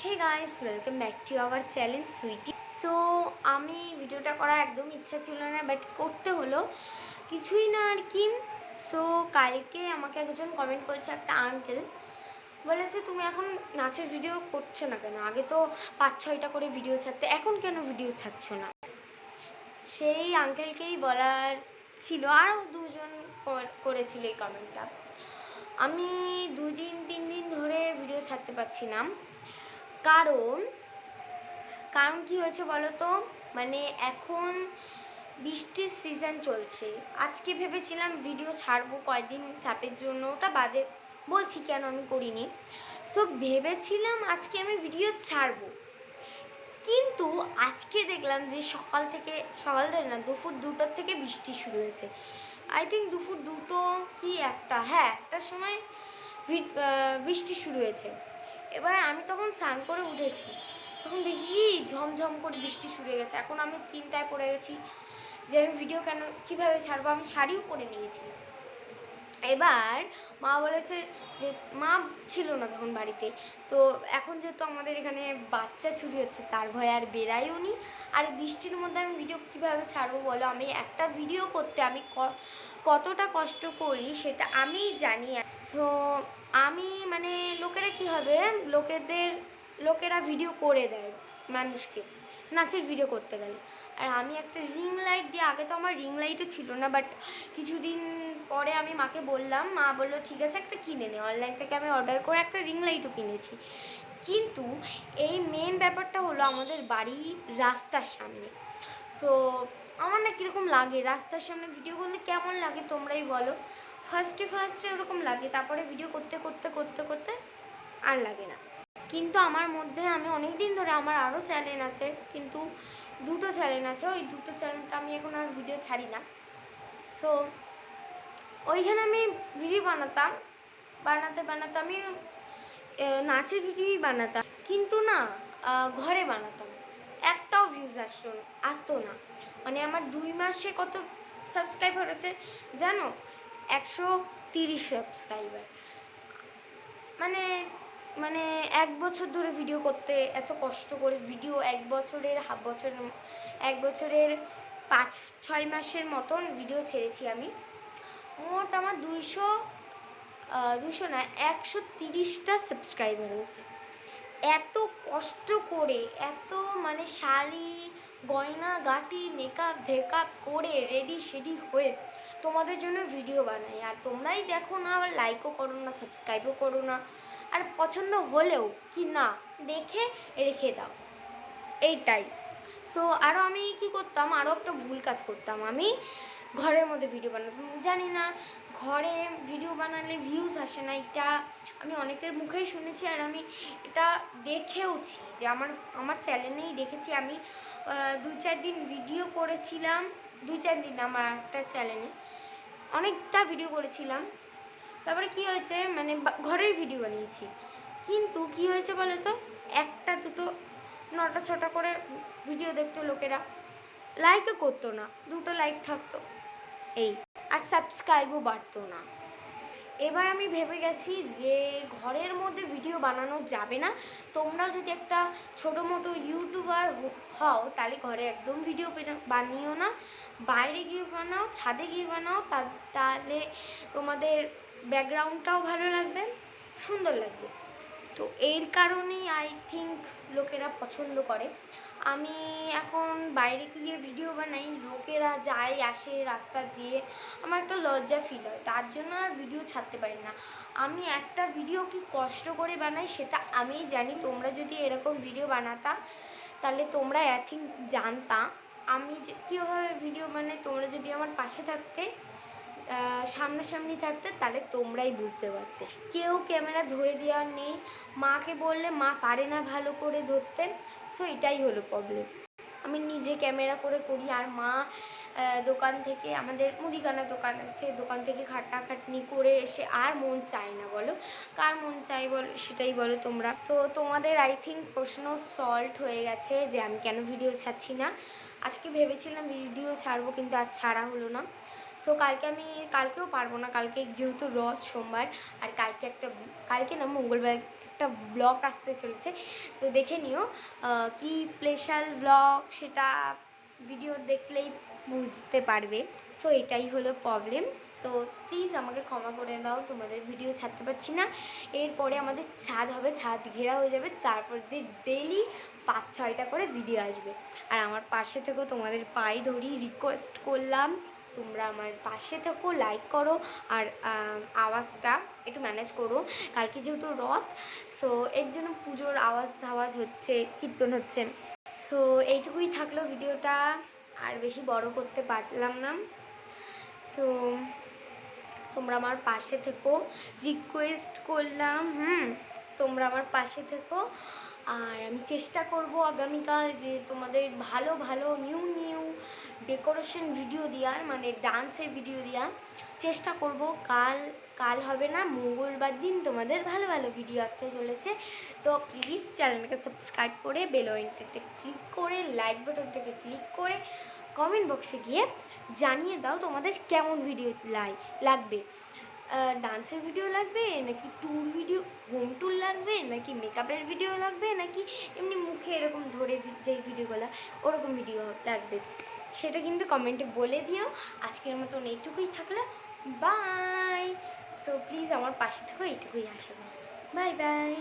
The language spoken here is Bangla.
Hey guys, welcome back to our channel sweetie. So আমি ভিডিওটা করা একদম ইচ্ছা ছিল না, বাট করতে হলো, কিছুই না আর কি। সো কালকে আমাকে একজন কমেন্ট করেছে, একটা আঙ্কেল বলেছে তুমি এখন নাচের ভিডিও করছো না কেন? আগে তো 5-6টা করে ভিডিও ছাড়তে, এখন কেন ভিডিও ছাড়ছো না? সেই আঙ্কেলকেই বলার ছিল, আরও দুজন করেছিল এই কমেন্টটা। আমি 2-3 দিন ধরে ভিডিও ছাড়তে পারছি না। কারণ কি হয়েছে বলো তো, মানে এখন বৃষ্টির সিজন চলছে। আজকে ভেবেছিলাম ভিডিও ছাড়বো কয়েকদিন চাপের জন্য, ওটা বাদে বলছি কেন আমি করিনি। সো ভেবেছিলাম আজকে আমি ভিডিও ছাড়বো, কিন্তু আজকে দেখলাম যে সকাল থেকে না, দুপুর 2টোর থেকে বৃষ্টি শুরু হয়েছে। আই থিঙ্ক দুপুর 2টো কি একটা, হ্যাঁ একটার সময় বৃষ্টি শুরু হয়েছে। এবার আমি তখন স্নান করে উঠেছি, তখন দেখি ঝমঝম করে বৃষ্টি শুরু হয়ে গেছে। এখন আমি চিন্তায় পড়ে গেছি যে আমি ভিডিও কীভাবে ছাড়বো। আমি শাড়িও পরে নিয়েছিলাম। এবার মা বলেছে যে, মা ছিল না তখন বাড়িতে, তো এখন যেহেতু আমাদের এখানে বাচ্চা চুরি হচ্ছে, তার ভয়ে আর বেরাইও নি। আর বৃষ্টির মধ্যে আমি ভিডিও কীভাবে ছাড়বো বলো? আমি একটা ভিডিও করতে আমি কতটা কষ্ট করি সেটা আমিই জানি। সো আমি মানে লোকেরা কী হবে, লোকেরা ভিডিও করে দেয় মানুষকে নাচের ভিডিও করতে গেলে। আর আমি একটা রিং লাইট দিয়ে, আগে তো আমার রিং লাইটও ছিল না, বাট কিছুদিন পরে আমি মাকে বললাম, মা বললো ঠিক আছে একটা কিনে নে। অনলাইন থেকে আমি অর্ডার করে একটা রিং লাইটও কিনেছি। কিন্তু এই মেন ব্যাপারটা হলো আমাদের বাড়ি রাস্তার সামনে। সো আমার না কীরকম লাগে রাস্তার সামনে ভিডিও করলে, কেমন লাগে তোমরাই বলো। ফার্স্টে ওরকম লাগে, তারপরে ভিডিও করতে আর লাগে না। কিন্তু আমার মধ্যে, আমি অনেক দিন ধরে, আমার আরও চ্যানেল আছে, কিন্তু 2টো চ্যানেল আছে, ওই 2টো চ্যানেলটা আমি এখন আর ভিডিও ছাড়ি না। সো ওইখানে আমি ভিডিও বানাতে আমি নাচের ভিডিওই বানাতাম, কিন্তু না ঘরে বানাতাম, একটাও ভিউজ আসতো না। মানে আমার 2 মাসে কত সাবস্ক্রাইবার হয়েছে জানো? 130 সাবস্ক্রাইবার। মানে 1 বছর ধরে ভিডিও করতে, এত কষ্ট করে ভিডিও, 1 বছরের 5-6 মাসের মতন ভিডিও ছেড়েছি আমি। মোট আমার 200 না 130টা সাবস্ক্রাইবার হয়েছে। এত কষ্ট করে, এত মানে শাড়ি গয়না গাটি মেকআপ করে রেডি সেডি হয়ে তোমাদের জন্য ভিডিও বানাই, আর তোমরাই দেখো না, আবার লাইকও করো না, সাবস্ক্রাইবও করো না, আর পছন্দ হলেও কি না দেখে রেখে দাও, এইটাই। সো আরও আমি কি করতাম, আরও একটা ভুল কাজ করতাম। আমি ঘরের মধ্যে ভিডিও বানাতাম, জানি না ঘরে ভিডিও বানালে ভিউজ আসে না, এটা আমি অনেকের মুখেই শুনেছি, আর আমি এটা দেখেওছি যে আমার চ্যানেলেই দেখেছি। আমি 2-4 দিন ভিডিও করেছিলাম, 2-4 দিন আমার একটা চ্যানেলে অনেকটা ভিডিও করেছিলাম। তারপরে কি হয়েছে, মানে ঘরের ভিডিও বানিয়েছি, কিন্তু কি হয়েছে বলো তো, 1-2 9-6টা করে ভিডিও দেখতো লোকেরা, লাইকও করতো না, 2টো লাইক থাকতো এই, আর সাবস্ক্রাইবও বাড়তো না। এবার আমি ভেবে গেছি যে ঘরের মধ্যে ভিডিও বানানো যাবে না। তোমরাও যদি একটা ছোটো মোটো ইউটিউবার হও, তাহলে ঘরে একদম ভিডিও বানিও না, বাইরে গিয়ে বানাও, ছাদে গিয়ে বানাও, তাহলে তোমাদের ব্যাকগ্রাউন্ডটাও ভালো লাগবে, সুন্দর লাগবে। তো এর কারণেই আই থিঙ্ক লোকেরা পছন্দ করে। আমি এখন বাইরে গিয়ে ভিডিও বানাই, লোকেরা যায় আসে রাস্তা দিয়ে, আমার একটা লজ্জা ফিল হয়, তার জন্য আর ভিডিও ছাড়তে পারি না। আমি একটা ভিডিও কি কষ্ট করে বানাই সেটা আমিই জানি। তোমরা যদি এরকম ভিডিও বানাতাম, তাহলে তোমরা আই থিঙ্ক জানতা আমি যে কীভাবে ভিডিও বানাই। তোমরা যদি আমার পাশে থাকতে, সামনাসামনি থাকতে, তাহলে তোমরাই বুঝতে পারতে। কেউ ক্যামেরা ধরে দেওয়ার নেই, মাকে বললে মা পারে না ভালো করে ধরতে। সো এটাই হলো প্রবলেম, আমি নিজে ক্যামেরা করে করি, আর মা দোকান থেকে, আমাদের মুদিখানার দোকান আছে, দোকান থেকে খাটাখাটনি করে এসে আর মন চায় না। বলো কার মন চাই বলো, সেটাই বলো তোমরা। তো তোমাদের আই থিঙ্ক প্রশ্ন সলভ হয়ে গেছে যে আমি কেন ভিডিও ছাড়ছি না। আজকে ভেবেছিলাম ভিডিও ছাড়বো, কিন্তু আর ছাড়া হলো না। তো কালকেও পারবো না, কালকে যেহেতু সোমবার, আর কালকে না মঙ্গলবার একটা ব্লগ আসতে চলেছে, তো দেখে নিও কি স্পেশাল ব্লগ সেটা ভিডিও দেখলেই বুঝতে পারবে। সো এটাই হলো প্রবলেম। তো প্লিজ আমাকে ক্ষমা করে দাও, তোমাদের ভিডিও ছাড়তে পারছি না। এরপরে আমাদের ছাদ হবে, ছাদ ঘেরা হয়ে যাবে, তারপর দিয়ে ডেইলি 5-6টা করে ভিডিও আসবে। আর আমার পাশে থেকো, তোমাদের পায়ে ধরি রিকোয়েস্ট করলাম, তোমরা আমার পাশে থেকো, লাইক করো আর আওয়াজটা একটু ম্যানেজ করো। কালকে যেহেতু রথ, সো এর জন্য পুজোর আওয়াজ ধাওয়াজ হচ্ছে, কীর্তন হচ্ছে। সো এইটুকুই থাকলো ভিডিওটা, আর বেশি বড় করতে পারলাম না। সো তোমরা আমার পাশে থেকো, রিকোয়েস্ট করলাম। তোমরা আমার পাশে থেকো, আর আমি চেষ্টা করব আগামীকাল যে তোমাদের ভালো ভালো নিউ ডেকোরেশন ভিডিও দেওয়ার, মানে ডান্সের ভিডিও দেওয়ার চেষ্টা করব। কাল হবে না, মঙ্গলবার দিন তোমাদের ভালো ভালো ভিডিও আসতে চলেছে। তো প্লিজ চ্যানেলটাকে সাবস্ক্রাইব করে বেল আইকনটাতে ক্লিক করে লাইক বাটনটাকে ক্লিক করে কমেন্ট বক্সে গিয়ে জানিয়ে দাও তোমাদের কেমন ভিডিও লাগবে। ডান্সের ভিডিও লাগবে, নাকি ট্যুর ভিডিও, হোম ট্যুর লাগবে, নাকি মেকআপের ভিডিও লাগবে, নাকি এমনি মুখে এরকম ধরে যেই ভিডিওগুলো ওরকম ভিডিও লাগবে, সেটা কিন্তু কমেন্টে বলে দিও। আজকের মতন এইটুকুই থাকলো, বাই। সো প্লিজ আমার পাশে থেকো, এইটুকুই আশা করি। Bye bye.